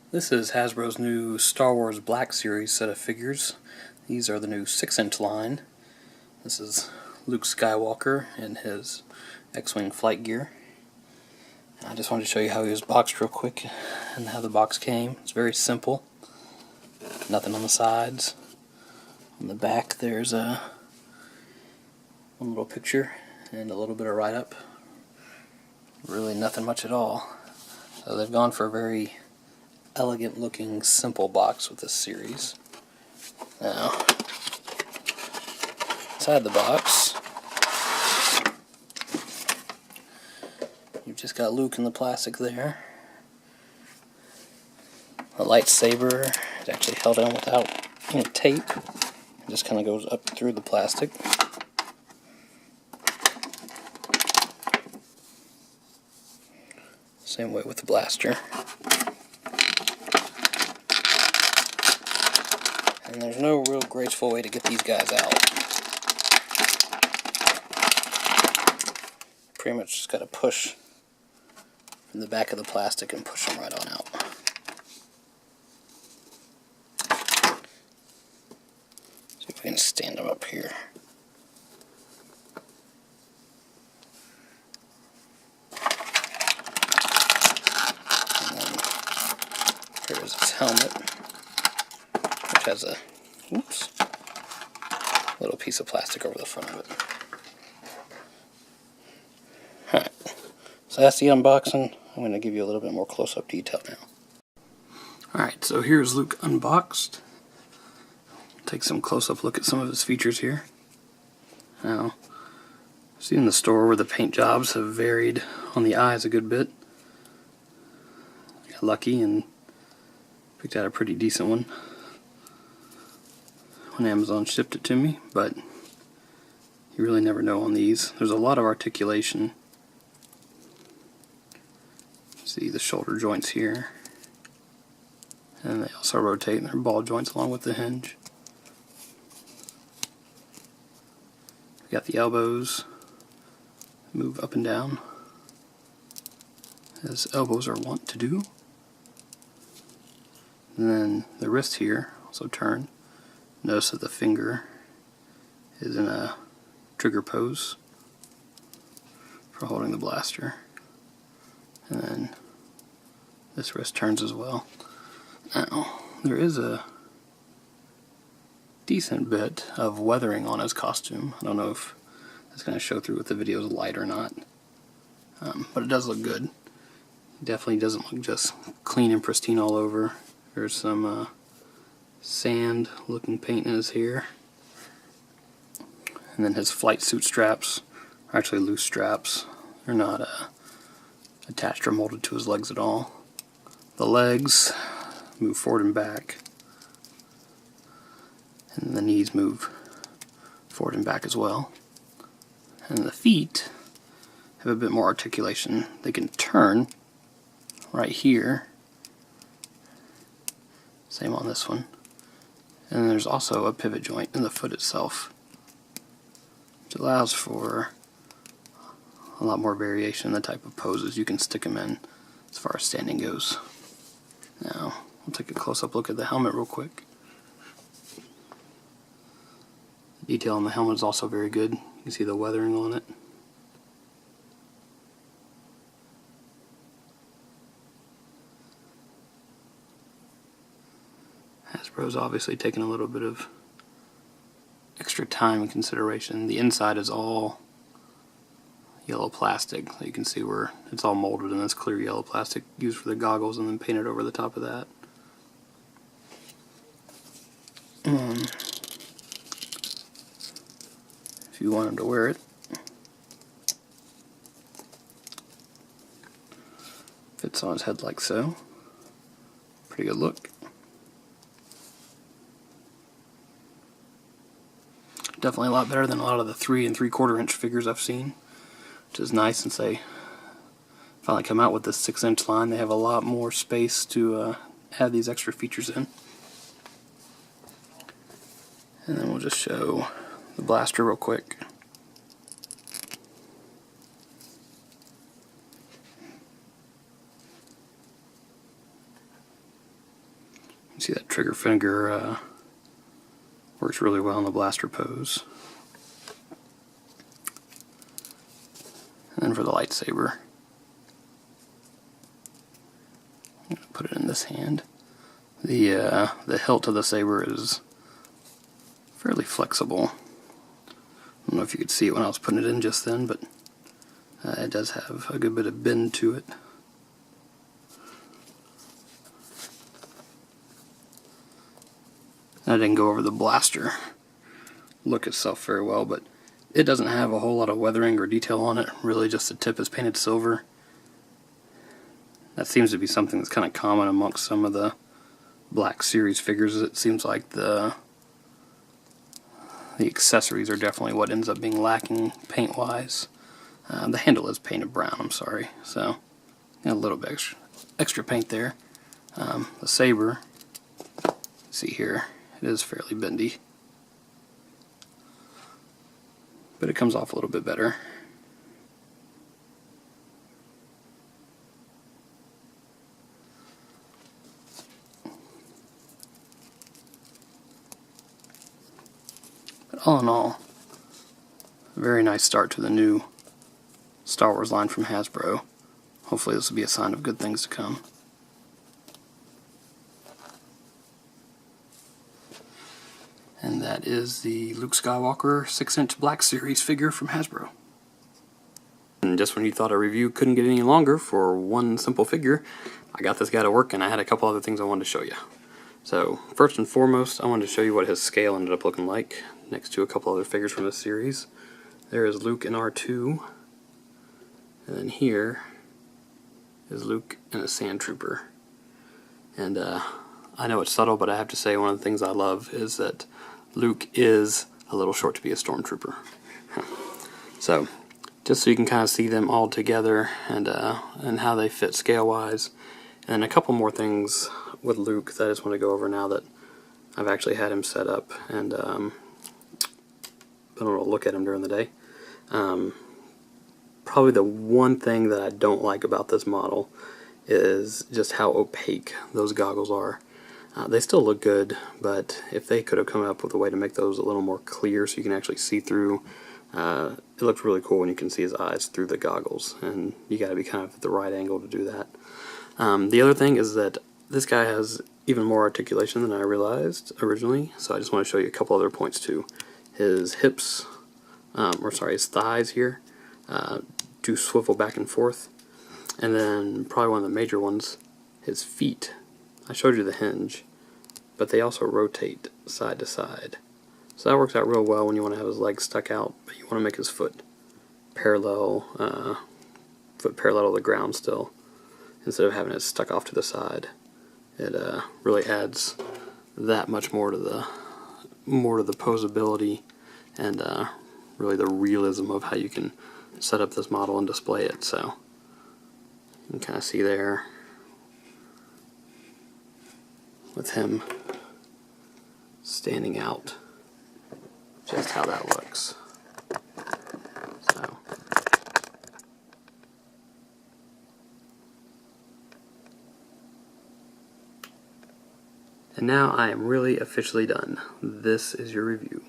This is Hasbro's new Star Wars Black Series set of figures. These are the new 6-inch line. This is Luke Skywalker in his X-Wing flight gear. I just wanted to show you how he was boxed real quick and how the box came. It's very simple. Nothing on the sides. On the back there's one little picture and a little bit of write-up. Really nothing much at all. So they've gone for a very elegant looking simple box with this series. Now, inside the box you've just got Luke in the plastic there. A lightsaber is actually held on without any tape. It just kind of goes up through the plastic. Same way with the blaster. And there's no real graceful way to get these guys out. Pretty much just got to push from the back of the plastic and push them right on out. See if we can stand them up here. And then here's its helmet, which has a little piece of plastic over the front of it. Alright, so that's the unboxing. I'm going to give you a little bit more close-up detail now. Alright, so here's Luke unboxed. Take some close-up look at some of his features here. Now, I've seen in the store where the paint jobs have varied on the eyes a good bit. I got lucky and picked out a pretty decent one when Amazon shipped it to me, but you really never know on these. There's a lot of articulation. See the shoulder joints here, and they also rotate in their ball joints along with the hinge. We got the elbows move up and down as elbows are wont to do. And then the wrist here also turn. Notice that the finger is in a trigger pose for holding the blaster. And then this wrist turns as well. Now, there is a decent bit of weathering on his costume. I don't know if that's going to show through with the video's light or not. But it does look good. It definitely doesn't look just clean and pristine all over. There's some sand looking paint in his hair. And then his flight suit straps are actually loose straps. They're not attached or molded to his legs at all. The legs move forward and back, and the knees move forward and back as well. And the feet have a bit more articulation. They can turn right here. Same on this one. And then there's also a pivot joint in the foot itself, which allows for a lot more variation in the type of poses you can stick them in as far as standing goes. Now, we'll take a close-up look at the helmet real quick. The detail on the helmet is also very good. You can see the weathering on it. Hasbro's obviously taken a little bit of extra time and consideration. The inside is all yellow plastic. So you can see where it's all molded in this clear yellow plastic used for the goggles and then painted over the top of that. If you want him to wear it, fits on his head like so. Pretty good look. Definitely a lot better than a lot of the 3 3/4 inch figures I've seen, which is nice since they finally come out with this 6-inch line. They have a lot more space to add these extra features in. And then we'll just show the blaster real quick. You see that trigger finger works really well in the blaster pose. And then for the lightsaber, I'm going to put it in this hand. The hilt of the saber is fairly flexible. I don't know if you could see it when I was putting it in just then, but it does have a good bit of bend to it. I didn't go over the blaster look itself very well, but it doesn't have a whole lot of weathering or detail on it. Really, just the tip is painted silver. That seems to be something that's kind of common amongst some of the Black Series figures. It seems like the accessories are definitely what ends up being lacking paint-wise. The handle is painted brown, I'm sorry, so a little bit extra paint there. The saber, see here, it is fairly bendy, but it comes off a little bit better. But all in all, a very nice start to the new Star Wars line from Hasbro. Hopefully this will be a sign of good things to come. And that is the Luke Skywalker 6-inch Black Series figure from Hasbro. And just when you thought a review couldn't get any longer for one simple figure, I got this guy to work and I had a couple other things I wanted to show you. So first and foremost, I wanted to show you what his scale ended up looking like next to a couple other figures from this series. There is Luke and R2, and then here is Luke and a Sand Trooper. And I know it's subtle, but I have to say one of the things I love is that Luke is a little short to be a stormtrooper. So, just so you can kind of see them all together and how they fit scale-wise. And a couple more things with Luke that I just want to go over now that I've actually had him set up and been able to look at him during the day. Probably the one thing that I don't like about this model is just how opaque those goggles are. They still look good, but if they could have come up with a way to make those a little more clear so you can actually see through, it looks really cool when you can see his eyes through the goggles, and you got to be kind of at the right angle to do that. The other thing is that this guy has even more articulation than I realized originally, so I just want to show you a couple other points too. His hips, his thighs here, do swivel back and forth, and then probably one of the major ones, his feet. I showed you the hinge, but they also rotate side to side. So that works out real well when you want to have his legs stuck out, but you want to make his foot parallel to the ground still, instead of having it stuck off to the side. It really adds that much more to the posability and really the realism of how you can set up this model and display it. So you can kind of see there with him standing out just how that looks. So and now I am really officially done. This is your review.